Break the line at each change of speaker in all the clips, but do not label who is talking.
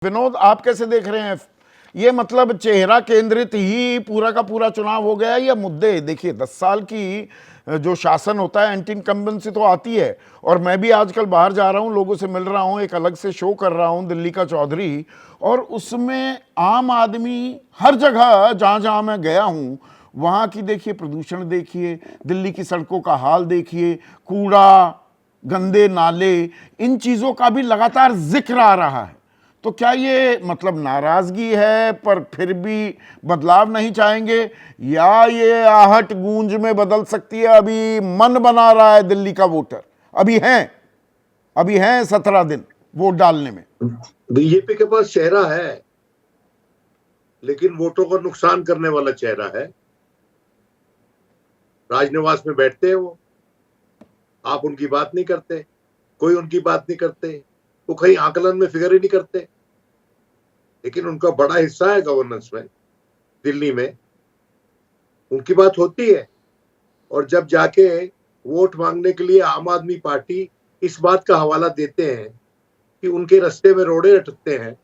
विनोद, आप कैसे देख रहे हैं ये? मतलब चेहरा केंद्रित ही पूरा का पूरा चुनाव हो गया या मुद्दे? देखिए 10 साल की जो शासन होता है, एंटी इनकम्बेंसी तो आती है। और मैं भी आजकल बाहर जा रहा हूं, लोगों से मिल रहा हूं, एक अलग से शो कर रहा हूं दिल्ली का चौधरी, और उसमें आम आदमी हर जगह जहां जहां मैं गया हूं वहां की देखिए प्रदूषण, देखिए दिल्ली की सड़कों का हाल, देखिए कूड़ा, गंदे नाले, इन चीजों का भी लगातार जिक्र आ रहा है। तो क्या ये मतलब नाराजगी है पर फिर भी बदलाव नहीं चाहेंगे, या ये आहट गूंज में बदल सकती है? अभी मन बना रहा है दिल्ली का वोटर, अभी हैं 17 दिन वोट डालने में।
बीजेपी के पास चेहरा है, लेकिन वोटों को नुकसान करने वाला चेहरा है। राजनिवास में बैठते हैं वो, आप उनकी बात नहीं करते, कोई उनकी बात नहीं करते, वो कहीं आकलन में फिगर ही नहीं करते। लेकिन उनका बड़ा हिस्सा है गवर्नेंस में, दिल्ली में उनकी बात होती है। और जब जाके वोट मांगने के लिए आम आदमी पार्टी इस बात का हवाला देते हैं कि उनके रास्ते में रोड़े अटकते हैं,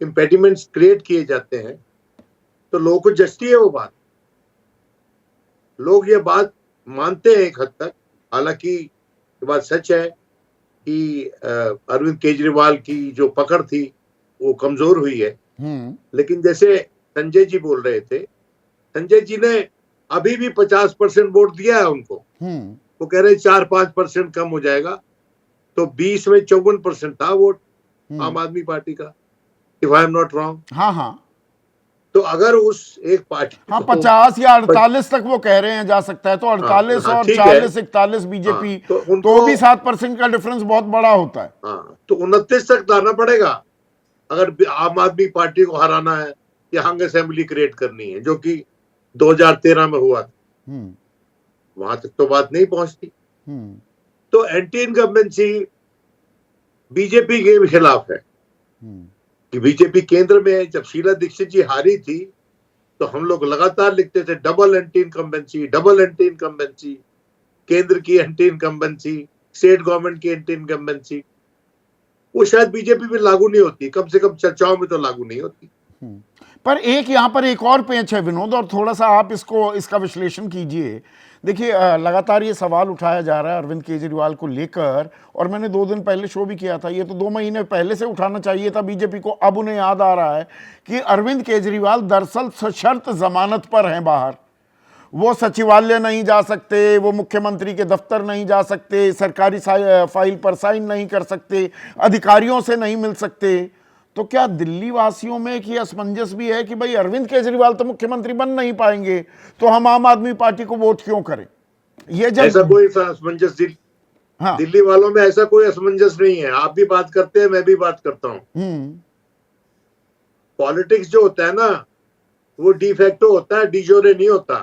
इम्पेडिमेंट्स क्रिएट किए जाते हैं, तो लोगों को जचती है वो बात। लोग ये बात मानते हैं एक हद तक। हालांकि ये बात सच है कि अरविंद केजरीवाल की जो पकड़ थी वो कमजोर हुई है। लेकिन जैसे संजय जी बोल रहे थे, संजय जी ने अभी भी 50% वोट दिया है उनको। वो कह रहे 4-5% कम हो जाएगा, तो 20 में 54% था वोट आम आदमी पार्टी का, if I am not wrong.
हाँ।
तो अगर उस एक पार्टी,
हाँ, 50 या 48 तक वो कह रहे हैं जा सकता है, तो 48 और 40-41 बीजेपी, तो भी 7% का डिफरेंस बहुत बड़ा होता है।
हाँ, तो 29 तक लाना पड़ेगा अगर आम आदमी पार्टी को हराना है या हंग असेंबली क्रिएट करनी है, जो कि 2013 में हुआ था। वहां तक तो बात नहीं पहुंचती। तो एंटी इनकम्बेंसी बीजेपी के खिलाफ है कि बीजेपी केंद्र में है। जब शीला दीक्षित जी हारी थी तो हम लोग लगातार लिखते थे double anti incumbency, double anti incumbency, केंद्र की एंटी इनकम्बेंसी, स्टेट गवर्नमेंट की एंटी इनकम्बेंसी। वो शायद बीजेपी में लागू नहीं होती, कम से कम चर्चाओं में तो लागू नहीं होती।
पर यहां पर एक और पेंच है विनोद, और थोड़ा सा आप इसका विश्लेषण कीजिए। देखिए लगातार ये सवाल उठाया जा रहा है अरविंद केजरीवाल को लेकर, और मैंने 2 दिन पहले शो भी किया था। ये तो 2 महीने पहले से उठाना चाहिए था बीजेपी को, अब उन्हें याद आ रहा है कि अरविंद केजरीवाल दरअसल सशर्त जमानत पर हैं बाहर। वो सचिवालय नहीं जा सकते, वो मुख्यमंत्री के दफ्तर नहीं जा सकते, सरकारी फाइल पर साइन नहीं कर सकते, अधिकारियों से नहीं मिल सकते। तो क्या दिल्ली वासियों में एक ये असमंजस भी है कि भाई अरविंद केजरीवाल तो मुख्यमंत्री बन नहीं पाएंगे, तो हम आम आदमी पार्टी को वोट क्यों करें? ये जब
ऐसा कोई असमंजस दिल्ली वालों में ऐसा कोई असमंजस नहीं है। आप भी बात करते हैं, मैं भी बात करता हूं। पॉलिटिक्स जो होता है ना, वो डिफेक्टो होता है, डिजोरे नहीं होता।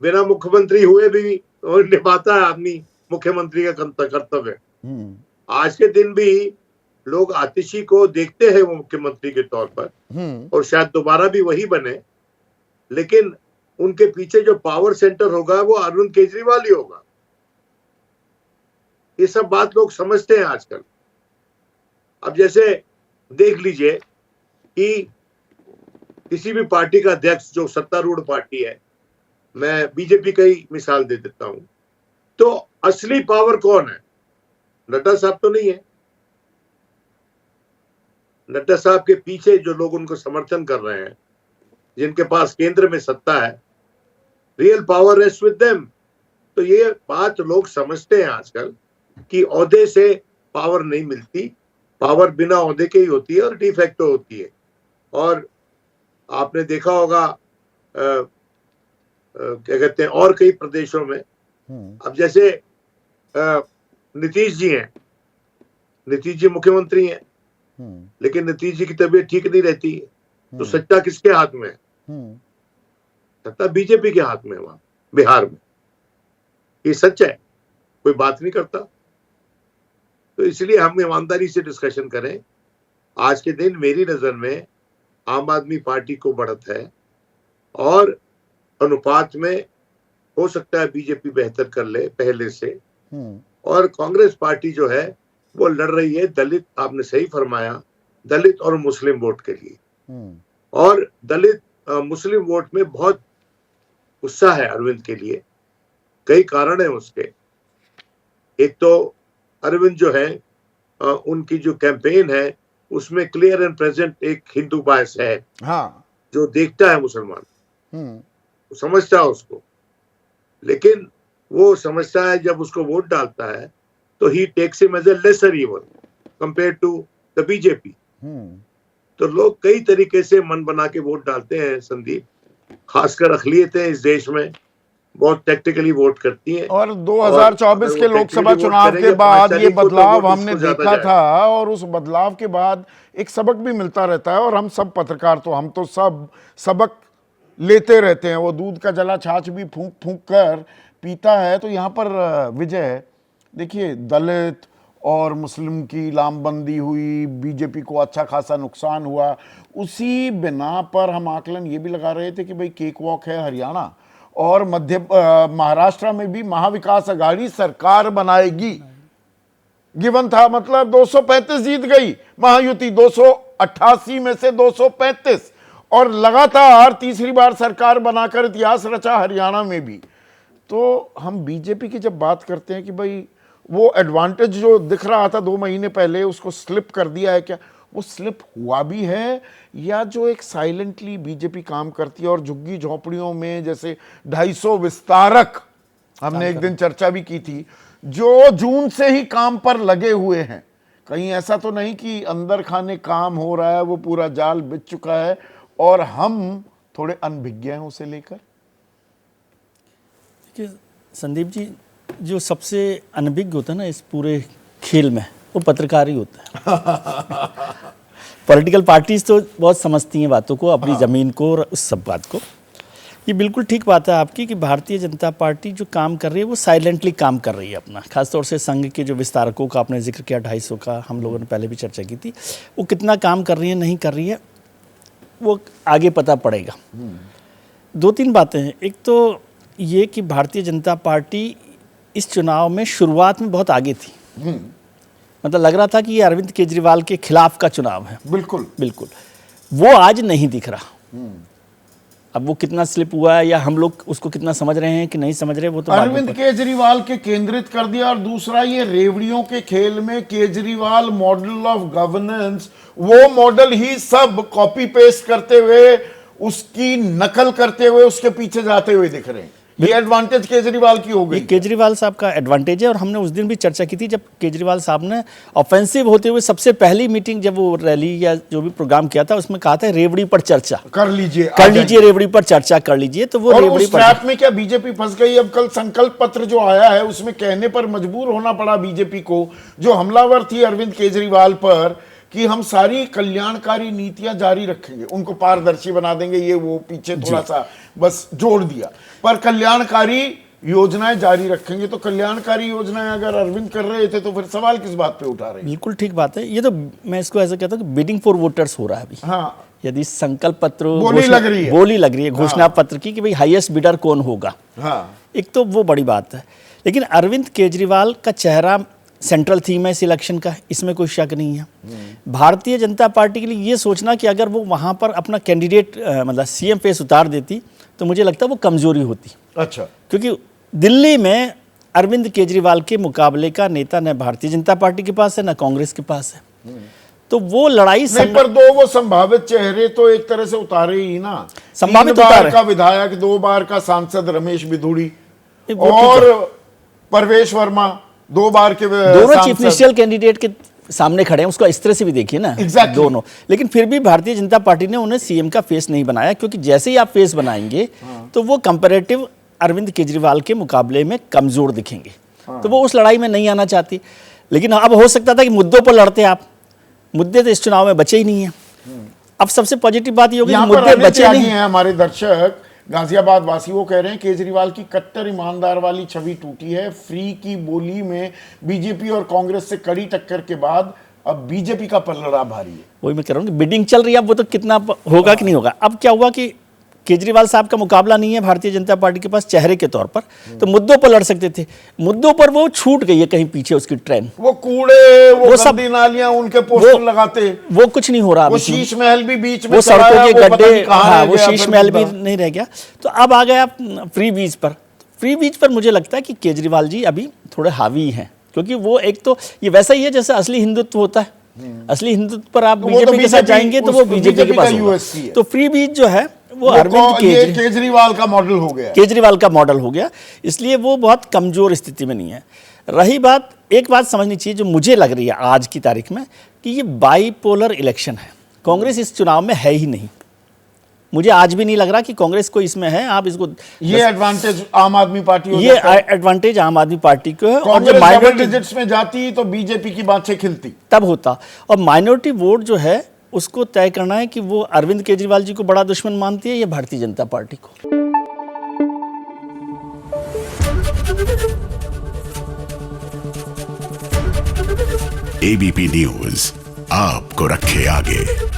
बिना मुख्यमंत्री हुए भी निभाता है आदमी मुख्यमंत्री का कर्तव्य। आज के दिन भी लोग आतिशी को देखते हैं वो मुख्यमंत्री के तौर पर, और शायद दोबारा भी वही बने, लेकिन उनके पीछे जो पावर सेंटर होगा वो अरविंद केजरीवाल ही होगा। ये सब बात लोग समझते हैं आजकल। अब जैसे देख लीजिए कि किसी भी पार्टी का अध्यक्ष जो सत्तारूढ़ पार्टी है, मैं बीजेपी का ही मिसाल दे देता हूं, तो असली पावर कौन है? नड्डा साहब तो नहीं है। नड्डा साहब के पीछे जो लोग उनको समर्थन कर रहे हैं, जिनके पास केंद्र में सत्ता है, real power rest with them. तो ये बात लोग समझते हैं आजकल कि ओहदे से पावर नहीं मिलती, पावर बिना ओहदे के ही होती है और डिफेक्टो होती है। और आपने देखा होगा क्या कहते हैं, और कई प्रदेशों में, अब जैसे नीतीश जी हैं, नीतीश जी मुख्यमंत्री हैं, लेकिन नीतीश जी की तबीयत ठीक नहीं रहती है, तो सत्ता किसके हाथ में है? सत्ता बीजेपी के हाथ में है वहां बिहार में। ये सच है, कोई बात नहीं करता। तो इसलिए हम ईमानदारी से डिस्कशन करें। आज के दिन मेरी नजर में आम आदमी पार्टी को बढ़त है, और अनुपात में हो सकता है बीजेपी बेहतर कर ले पहले से। और कांग्रेस पार्टी जो है वो लड़ रही है दलित, आपने सही फरमाया, दलित और मुस्लिम वोट के लिए। और दलित मुस्लिम वोट में बहुत गुस्सा है अरविंद के लिए। कई कारण है उसके। एक तो अरविंद जो है उनकी जो कैंपेन है उसमें क्लियर एंड प्रेजेंट एक हिंदू बायस है।
हाँ,
जो देखता है मुसलमान, वो समझता है उसको, लेकिन वो समझता है जब उसको वोट डालता है तो he takes him as a lesser evil compare to the BJP. तो लोग कई तरीके से मन बना के वोट डालते हैं संदीप। खासकर अखिलियतें इस देश में बहुत टैक्टिकली वोट करती हैं।
और 2024 के लोकसभा चुनाव के बाद ये बदलाव हमने देखा था, और उस बदलाव के बाद एक सबक भी मिलता रहता है। और हम सब पत्रकार तो हम तो सब सबक लेते रहते हैं। वो दूध का जला छाछ भी फूंक फूंक कर पीता है। तो यहाँ पर विजय देखिए, दलित और मुस्लिम की लामबंदी हुई, बीजेपी को अच्छा खासा नुकसान हुआ। उसी बिना पर हम आकलन ये भी लगा रहे थे कि भाई केक वॉक है हरियाणा, और महाराष्ट्र में भी महाविकास अघाड़ी सरकार बनाएगी, गिवन था। मतलब 235 जीत गई महायुति, 288 में से 235, और लगातार तीसरी बार सरकार बनाकर इतिहास रचा हरियाणा में भी। तो हम बीजेपी की जब बात करते हैं कि भाई वो एडवांटेज जो दिख रहा था 2 महीने पहले, उसको स्लिप कर दिया है, क्या वो स्लिप हुआ भी है, या जो एक साइलेंटली बीजेपी काम करती है और झुग्गी झोपड़ियों में जैसे 250 विस्तारक हमने एक दिन चर्चा भी की थी, जो जून से ही काम पर लगे हुए हैं, कहीं ऐसा तो नहीं कि अंदर खाने काम हो रहा है, वो पूरा जाल बिछ चुका है और हम थोड़े अनभिज्ञ हैं उसे लेकर?
देखिए संदीप जी, जो सबसे अनभिज्ञ होता है ना इस पूरे खेल में, वो पत्रकार ही होता है। पॉलिटिकल पार्टीज तो बहुत समझती हैं बातों को, अपनी ज़मीन को और उस सब बात को। ये बिल्कुल ठीक बात है आपकी कि भारतीय जनता पार्टी जो काम कर रही है वो साइलेंटली काम कर रही है अपना। खासतौर से संघ के जो विस्तारकों का आपने जिक्र किया, 250 का, हम लोगों ने पहले भी चर्चा की थी, वो कितना काम कर रही है नहीं कर रही है वो आगे पता पड़ेगा। 2-3 बातें हैं। एक तो ये कि भारतीय जनता पार्टी इस चुनाव में शुरुआत में बहुत आगे थी। मतलब लग रहा था कि ये अरविंद केजरीवाल के खिलाफ का चुनाव है।
बिल्कुल
बिल्कुल, वो आज नहीं दिख रहा। अब वो कितना स्लिप हुआ है या हम लोग उसको कितना समझ रहे हैं कि नहीं समझ रहे, वो तो
अरविंद केजरीवाल के केंद्रित कर दिया। और दूसरा, ये रेवड़ियों के खेल में केजरीवाल मॉडल ऑफ गवर्नेंस, वो मॉडल ही सब कॉपी पेस्ट करते हुए, उसकी नकल करते हुए, उसके पीछे जाते हुए दिख रहे हैं। ये एडवांटेज केजरीवाल की हो गई।
केजरीवाल साहब का एडवांटेज है। और हमने उस दिन भी चर्चा की थी जब केजरीवाल साहब ने ऑफेंसिव होते हुए सबसे पहली मीटिंग, जब वो रैली या जो भी प्रोग्राम किया था, उसमें कहा था रेवड़ी पर चर्चा कर लीजिए, रेवड़ी पर चर्चा कर लीजिए। तो वो रेवड़ी पर
में क्या बीजेपी फंस गई? अब कल संकल्प पत्र जो आया है उसमें कहने पर मजबूर होना पड़ा बीजेपी को, जो हमलावर थी अरविंद केजरीवाल पर, कि हम सारी कल्याणकारी नीतियां जारी रखेंगे, उनको पारदर्शी बना देंगे, ये वो पीछे थोड़ा सा बस जोड़ दिया, पर कल्याणकारी योजनाएं जारी रखेंगे। तो कल्याणकारी योजनाएं अगर अरविंद कर रहे थे तो फिर सवाल किस बात पे उठा रहे हैं?
बिल्कुल ठीक बात है। ये तो मैं इसको ऐसा कहता हूँ कि बिडिंग फॉर वोटर्स हो रहा है अभी।
हाँ,
यदि संकल्प पत्र
बोली लग रही है
घोषणा पत्र की कि भाई हाईएस्ट बिडर कौन होगा।
हाँ,
एक तो वो बड़ी बात है। लेकिन अरविंद केजरीवाल का चेहरा सेंट्रल थीम है इस इलेक्शन का, इसमें कोई शक नहीं है। भारतीय जनता पार्टी के लिए ये सोचना कि अगर वो वहाँ पर अपना कैंडिडेट मतलब सीएम फेस उतार देती तो मुझे लगता है वो कमजोरी होती।
अच्छा,
क्योंकि दिल्ली में अरविंद केजरीवाल के मुकाबले का नेता न भारतीय जनता पार्टी के पास है न कांग्रेस के पास है। तो वो लड़ाई
पर दो वो संभावित चेहरे तो एक तरह से उतारे ही ना।
संभावित
3 बार का विधायक, 2 बार का सांसद रमेश बिधूड़ी और परवेश वर्मा, 2 बार के
दोनों चीफ मिनिस्टरियल कैंडिडेट के सामने खड़े हैं। उसको इस तरह से भी देखिए ना, दोनों। लेकिन फिर भी भारतीय जनता पार्टी ने उन्हें सीएम का फेस नहीं बनाया, क्योंकि जैसे ही आप फेस बनाएंगे तो वो कंपैरेटिव अरविंद केजरीवाल के मुकाबले में कमजोर दिखेंगे। तो वो उस लड़ाई में नहीं आना चाहती। लेकिन अब हो सकता था कि मुद्दों पर लड़ते आप, मुद्दे तो इस चुनाव में बचे ही नहीं है। अब सबसे पॉजिटिव बात ये होगी कि मुद्दे बचे नहीं है।
हमारे दर्शक गाजियाबाद वासी वो कह रहे हैं केजरीवाल की कट्टर ईमानदार वाली छवि टूटी है। फ्री की बोली में बीजेपी और कांग्रेस से कड़ी टक्कर के बाद अब बीजेपी का पलड़ा भारी है।
वही मैं कह रहा हूँ कि बिडिंग चल रही है। अब वो तो कितना होगा कि नहीं होगा। अब क्या हुआ कि केजरीवाल साहब का मुकाबला नहीं है भारतीय जनता पार्टी के पास चेहरे के तौर पर, तो मुद्दों पर लड़ सकते थे। मुद्दों पर वो छूट गई है कहीं पीछे उसकी ट्रेन।
वो कूड़े, वो
सब
गंदी नालियां, उनके पोस्टर लगाते,
वो कुछ नहीं हो रहा।
वो
अभी
शीश महल भी बीच में
वो
चला
सड़कों
गया,
के
वो पता
गड्ढे,
नहीं कहाँ
हाँ
रह
वो
गया
शीश
फिर
महल भी
मुद्दा।
नहीं रह गया। तो अब आ गया फ्री बीज पर। फ्री बीज पर मुझे लगता है कि केजरीवाल जी अभी थोड़े हावी हैं, क्योंकि वो एक तो ये वैसा ही है जैसे असली हिंदुत्व होता है। असली हिंदुत्व पर आप
तो वो तो
बीजेपी के साथ
BJP
जाएंगे तो वो बीजेपी के
BJP
पास
का
होगा।
USC है।
तो फ्री बीज जो है वो
वो
अरविंद
ये केजरीवाल का मॉडल हो गया।
केजरीवाल का मॉडल हो गया, इसलिए वो बहुत कमजोर स्थिति में नहीं है। रही बात, एक बात समझनी चाहिए जो मुझे लग रही है आज की तारीख में, कि ये बाईपोलर इलेक्शन है। कांग्रेस इस चुनाव में है ही नहीं। मुझे आज भी नहीं लग रहा कि कांग्रेस को इसमें है। आप इसको
ये एडवांटेज आम आदमी पार्टी हो
ये
जाता है।
एडवांटेज आम आदमी पार्टी को है। और
कांग्रेस
जो
डबल
माइनॉरिटी
डिजिट्स में जाती तो बीजेपी की बातें खिलती।
तब होता, और माइनॉरिटी वोट जो है उसको तय करना है कि वो अरविंद केजरीवाल जी को बड़ा दुश्मन मानती है या भारतीय जनता पार्टी को।
एबीपी न्यूज आपको रखे आगे।